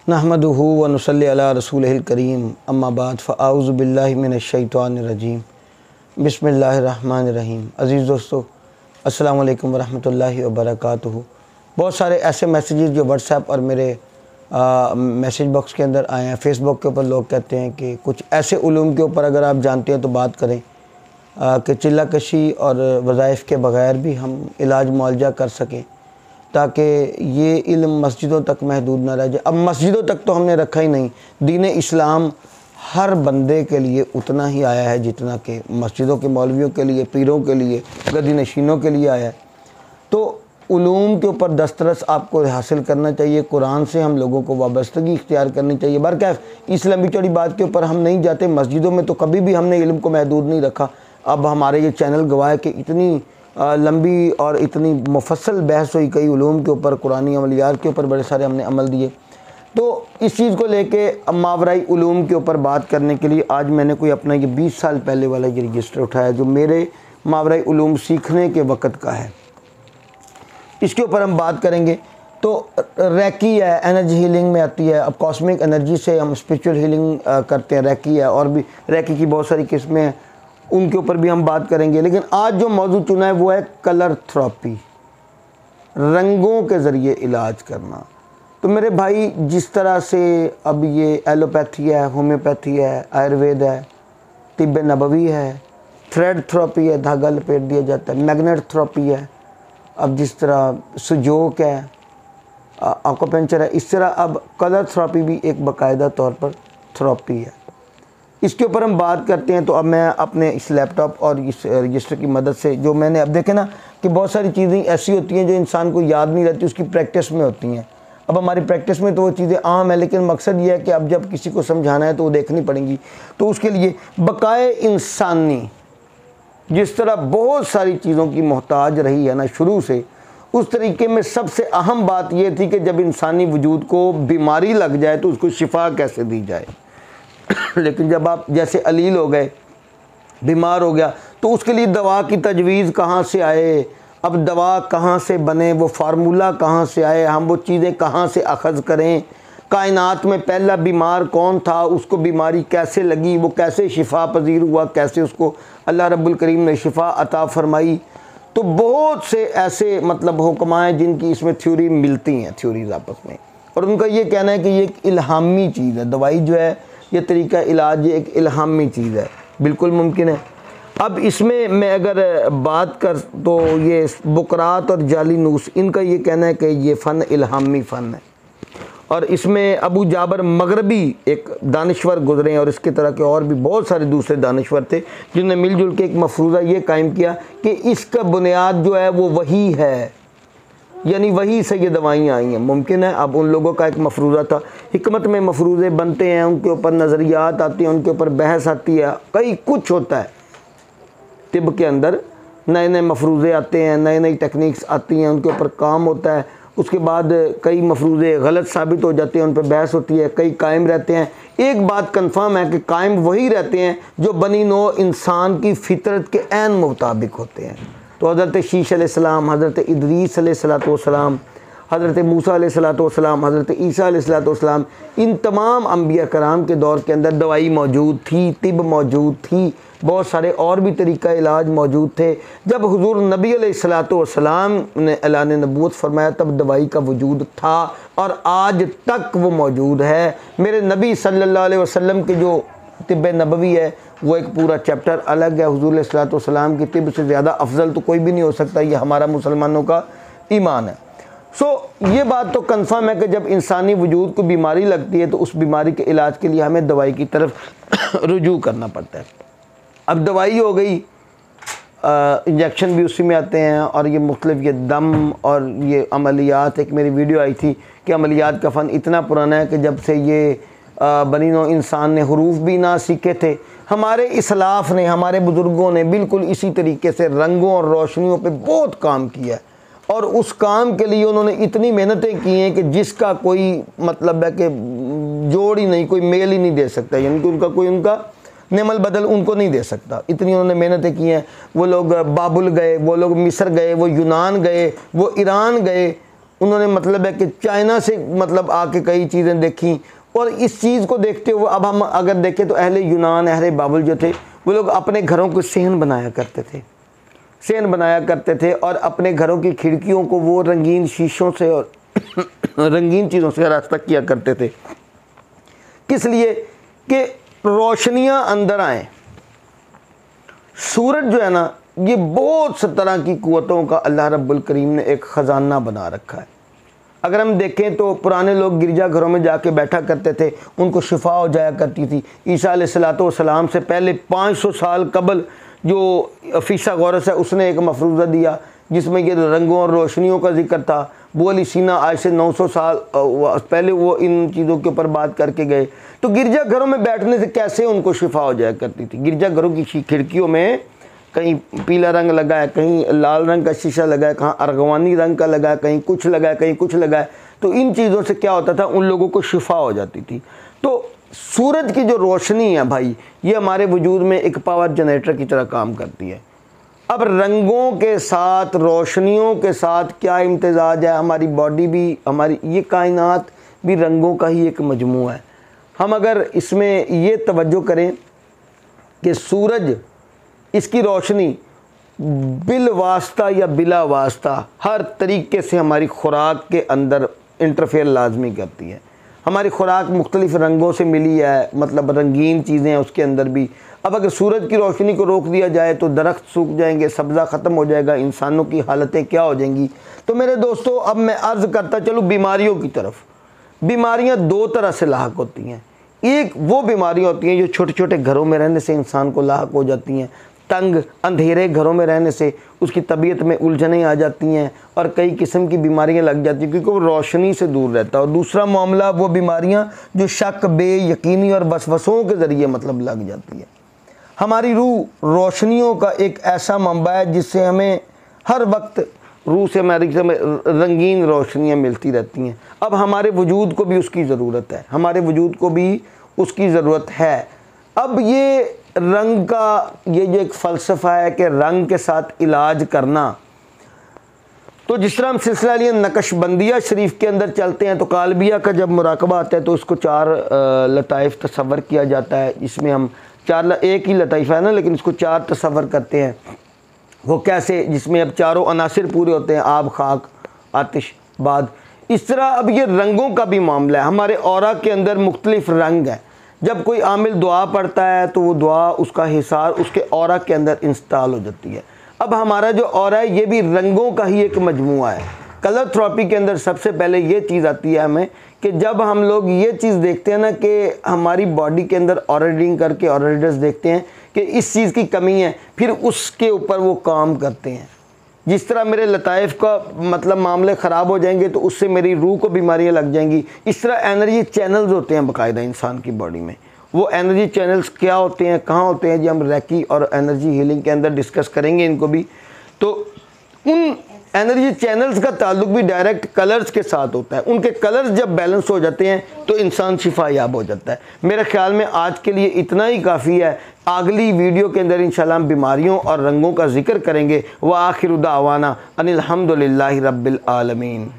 नहमदुहु व नुसल्ली अला रसूलिहिल करीम अम्मा बाद फ़अऊज़ु बिल्लाहि मिनश शैतानिर रजीम बिस्मिल्लाहिर रहमानिर रहीम। अज़ीज़ दोस्तों, अस्सलामु अलैकुम व रहमतुल्लाहि व बरकातुहू। बहुत सारे ऐसे मैसेजेस जो व्हाट्सएप और मेरे मैसेज बॉक्स के अंदर आए हैं, फेसबुक के ऊपर लोग कहते हैं कि कुछ ऐसे उलूम के ऊपर अगर आप जानते हैं तो बात करें कि चिल्ला कशी और वज़ाइफ के बग़ैर भी हम इलाज मुआलजा कर सकें, ताकि ये इल्म मस्जिदों तक महदूद ना रह जाए। अब मस्जिदों तक तो हमने रखा ही नहीं, दीन इस्लाम हर बंदे के लिए उतना ही आया है जितना कि मस्जिदों के मौलवियों के लिए, पीरों के लिए, गद्दी नशीनों के लिए आया है। तो उलूम के ऊपर दस्तरस आपको हासिल करना चाहिए, कुरान से हम लोगों को वाबस्तगी इख्तियार करनी चाहिए। बरकैफ इस लंबी चौड़ी बात के ऊपर हम नहीं जाते, मस्जिदों में तो कभी भी हमने इल्म को महदूद नहीं रखा। अब हमारे ये चैनल गवाह है कि इतनी लंबी और इतनी मुफस्सल बहस हुई कई उलूम के ऊपर, कुरानी अमलियात के ऊपर बड़े सारे हमने अमल दिए। तो इस चीज़ को लेके मावराई उलूम के ऊपर बात करने के लिए आज मैंने कोई अपना ये 20 साल पहले वाला ये रजिस्टर उठाया जो मेरे मावराई उलूम सीखने के वक़्त का है। इसके ऊपर हम बात करेंगे। तो रैकी है, एनर्जी हीलिंग में आती है। अब कॉस्मिक एनर्जी से हम स्पिरिचुअल हीलिंग करते हैं, रैकी है, और भी रैकी की बहुत सारी किस्में हैं, उनके ऊपर भी हम बात करेंगे। लेकिन आज जो मौजू चुना है वो है कलर थेरेपी, रंगों के ज़रिए इलाज करना। तो मेरे भाई, जिस तरह से अब ये एलोपैथी है, होम्योपैथी है, आयुर्वेद है, तिब्ब नबवी है, थ्रेड थेरेपी है, धागा लपेट दिया जाता है, मैग्नेट थेरेपी है, अब जिस तरह सुजोक है, एक्यूपंक्चर है, इस तरह अब कलर थेरेपी भी एक बाकायदा तौर पर थेरेपी है। इसके ऊपर हम बात करते हैं। तो अब मैं अपने इस लैपटॉप और इस रजिस्टर की मदद से, जो मैंने अब देखे ना कि बहुत सारी चीज़ें ऐसी होती हैं जो इंसान को याद नहीं रहती, उसकी प्रैक्टिस में होती हैं। अब हमारी प्रैक्टिस में तो वो चीज़ें आम है, लेकिन मकसद ये है कि अब जब किसी को समझाना है तो वो देखनी पड़ेंगी। तो उसके लिए बकाए इंसानी जिस तरह बहुत सारी चीज़ों की मोहताज रही है ना शुरू से, उस तरीके में सबसे अहम बात यह थी कि जब इंसानी वजूद को बीमारी लग जाए तो उसको शिफा कैसे दी जाए। लेकिन जब आप जैसे अलील हो गए, बीमार हो गया, तो उसके लिए दवा की तजवीज़ कहाँ से आए, अब दवा कहाँ से बने, वो फार्मूला कहाँ से आए, हम वो चीज़ें कहाँ से अखज़ करें, कायनात में पहला बीमार कौन था, उसको बीमारी कैसे लगी, वो कैसे शिफा पजीर हुआ, कैसे उसको अल्लाह रब्बुल करीम ने शिफा अता फरमाई। तो बहुत से ऐसे मतलब हुक्मा हैं जिनकी इसमें थ्योरी मिलती हैं, थ्योरीज आपस में, और उनका ये कहना है कि ये एक इल्हामी चीज़ है। दवाई जो है, ये तरीका इलाज, ये एक इल्हामी चीज़ है, बिल्कुल मुमकिन है। अब इसमें मैं अगर बात कर तो ये बुकरात और जालिनूस, इनका ये कहना है कि ये फ़न इल्हामी फ़न है, और इसमें अबू जाबर मगरबी एक दानिश्वर गुजरे हैं, और इसके तरह के और भी बहुत सारे दूसरे दानिश्वर थे जिन्होंने मिलजुल के एक मफरूज़ा ये कायम किया कि इसका बुनियाद जो है वो वही है, यानी वही से ये दवाइयाँ आई हैं। मुमकिन है अब उन लोगों का एक मफरूज़ा था, हिकमत में मफरूज़े बनते हैं, उनके ऊपर नज़रियात आती हैं, उनके ऊपर बहस आती है, कई कुछ होता है तिब के अंदर, नए नए मफरूज़े आते हैं, नई नई टेक्निक्स आती हैं, उनके ऊपर काम होता है। उसके बाद कई मफरूज़े गलत साबित हो जाते हैं, उन पर बहस होती है, कई कायम रहते हैं। एक बात कन्फर्म है कि कायम वही रहते हैं जो बनी नो इंसान की फितरत के ऐन मुताबिक होते हैं। तो हज़रत शीश अलैहिस्सलाम, हज़रत इदरीस अलैहिस्सलाम, हज़रत मूसा अलैहिस्सलाम, हज़रत ईसा अलैहिस्सलाम, इन तमाम अम्बिया कराम के दौर के अंदर दवाई मौजूद थी, तिब मौजूद थी, बहुत सारे और भी तरीक़ा इलाज मौजूद थे। जब हुज़ूर नबी अलैहिस्सलाम ने ऐलान नबूवत फरमाया तब दवाई का वजूद था, और आज तक वो मौजूद है। मेरे नबी सल्लल्लाहु अलैहि वसल्लम के जो तिब्ब नबवी है वो एक पूरा चैप्टर अलग है। हुज़ूर अलैहिस्सलाम की तिब से ज़्यादा अफजल तो कोई भी नहीं हो सकता, ये हमारा मुसलमानों का ईमान है। ये बात तो कंफर्म है कि जब इंसानी वजूद को बीमारी लगती है तो उस बीमारी के इलाज के लिए हमें दवाई की तरफ रुजू करना पड़ता है। अब दवाई हो गई, इंजेक्शन भी उसी में आते हैं, और ये मुख्तलिफ ये दम और ये अमलियात, एक मेरी वीडियो आई थी कि अमलियात का फ़न इतना पुराना है कि जब से ये बनी नौ इंसान ने हरूफ भी ना सीखे थे, हमारे इस्लाफ ने, हमारे बुज़ुर्गों ने बिल्कुल इसी तरीके से रंगों और रोशनियों पे बहुत काम किया है, और उस काम के लिए उन्होंने इतनी मेहनतें की हैं कि जिसका कोई मतलब है कि जोड़ ही नहीं, कोई मेल ही नहीं दे सकता, यानी कि उनका कोई उनका नेमल बदल उनको नहीं दे सकता। इतनी उन्होंने मेहनतें की हैं। वो लोग बाबुल गए, वो लोग मिस्र गए, वो यूनान गए, वो ईरान गए, उन्होंने मतलब है कि चाइना से मतलब आके कई चीज़ें देखी, और इस चीज़ को देखते हुए अब हम अगर देखें तो अहले यूनान, अहले बाबुल जो थे वो लोग अपने घरों को सेहन बनाया करते थे, सेहन बनाया करते थे, और अपने घरों की खिड़कियों को वो रंगीन शीशों से और रंगीन चीज़ों से रास्ता किया करते थे। किस लिए? कि रोशनियाँ अंदर आएँ। सूरज जो है ना, ये बहुत सी तरह की कुव्वतों का अल्लाह रब्बुल करीम ने एक ख़जाना बना रखा है। अगर हम देखें तो पुराने लोग गिरजा घरों में जाके बैठा करते थे, उनको शिफा हो जाया करती थी। ईसा अलैहिस्सलातु वस्सलाम से पहले 500 साल कबल जो फीसा गौरस है उसने एक मफरूज़ा दिया जिसमें ये रंगों और रोशनियों का जिक्र था। अबू अली सीना आज से 900 साल पहले वो इन चीज़ों के ऊपर बात करके गए। तो गिरजा घरों में बैठने से कैसे उनको शिफा हो जाया करती थी। गिरजा घरों की खिड़कियों में कहीं पीला रंग लगा है, कहीं लाल रंग का शीशा लगा है, कहाँ अर्गवानी रंग का लगा है, कहीं कुछ लगा है, कहीं कुछ लगा है। तो इन चीज़ों से क्या होता था, उन लोगों को शिफा हो जाती थी। तो सूरज की जो रोशनी है भाई, ये हमारे वजूद में एक पावर जनरेटर की तरह काम करती है। अब रंगों के साथ, रोशनियों के साथ क्या इम्तिजाज है, हमारी बॉडी भी, हमारी ये कायनात भी रंगों का ही एक मजमूआ है। हम अगर इसमें ये तवज्जो करें कि सूरज, इसकी रोशनी बिल वास्ता या बिला वास्ता हर तरीके से हमारी खुराक के अंदर इंटरफेयर लाजमी करती है। हमारी खुराक मुख्तलिफ़ रंगों से मिली है, मतलब रंगीन चीज़ें हैं उसके अंदर भी। अब अगर सूरज की रोशनी को रोक दिया जाए तो दरख्त सूख जाएंगे, सब्ज़ा ख़त्म हो जाएगा, इंसानों की हालतें क्या हो जाएंगी। तो मेरे दोस्तों, अब मैं अर्ज़ करता चलूँ बीमारियों की तरफ। बीमारियाँ दो तरह से लाहक होती हैं। एक वो बीमारियाँ होती हैं जो छोटे छोटे घरों में रहने से इंसान को लाहक हो जाती हैं। तंग अंधेरे घरों में रहने से उसकी तबीयत में उलझनें आ जाती हैं और कई किस्म की बीमारियां लग जाती हैं क्योंकि वो रोशनी से दूर रहता है। और दूसरा मामला वो बीमारियां जो शक, बेयकीनी और वसवसों के ज़रिए मतलब लग जाती है। हमारी रूह रोशनियों का एक ऐसा मंबा है जिससे हमें हर वक्त रूह से हमारी रंगीन रोशनियाँ मिलती रहती हैं। अब हमारे वजूद को भी उसकी ज़रूरत है, हमारे वजूद को भी उसकी ज़रूरत है। अब ये रंग का ये जो एक फ़लसफ़ा है कि रंग के साथ इलाज करना, तो जिस तरह हम सिलसिला लिए नक्शबंदिया शरीफ के अंदर चलते हैं तो कालबिया का जब मुराकबा आता है तो उसको 4 लताइफ़ तसव्वुर किया जाता है। इसमें हम 4 एक ही लताइफ़ है ना, लेकिन इसको 4 तसव्वुर करते हैं। वो कैसे? जिसमें अब चारों अनासिर पूरे होते हैं, आब, खाक, आतिश, बाद। इस तरह अब ये रंगों का भी मामला है। हमारे औरा के अंदर मुख्तलिफ़ रंग है। जब कोई आमिल दुआ पढ़ता है तो वो दुआ, उसका हिसार उसके औरा के अंदर इंस्टॉल हो जाती है। अब हमारा जो औरा है ये भी रंगों का ही एक मजमूआ है। कलर थेरेपी के अंदर सबसे पहले ये चीज़ आती है हमें कि जब हम लोग ये चीज़ देखते हैं ना कि हमारी बॉडी के अंदर ऑरा रीडिंग करके ऑरा रीडर्स देखते हैं कि इस चीज़ की कमी है, फिर उसके ऊपर वो काम करते हैं। जिस तरह मेरे लताइफ़ का मतलब मामले ख़राब हो जाएंगे तो उससे मेरी रूह को बीमारियां लग जाएंगी। इस तरह एनर्जी चैनल्स होते हैं बाकायदा इंसान की बॉडी में। वो एनर्जी चैनल्स क्या होते हैं, कहाँ होते हैं, जी हम रैकी और एनर्जी हीलिंग के अंदर डिस्कस करेंगे इनको भी। तो उन एनर्जी चैनल्स का ताल्लुक भी डायरेक्ट कलर्स के साथ होता है। उनके कलर्स जब बैलेंस हो जाते हैं तो इंसान शिफायाब हो जाता है। मेरे ख्याल में आज के लिए इतना ही काफ़ी है। अगली वीडियो के अंदर इंशाल्लाह हम बीमारियों और रंगों का जिक्र करेंगे। व आखिर दावाना अनिल हम्दुलिल्लाहि रब्बिल आलमीन।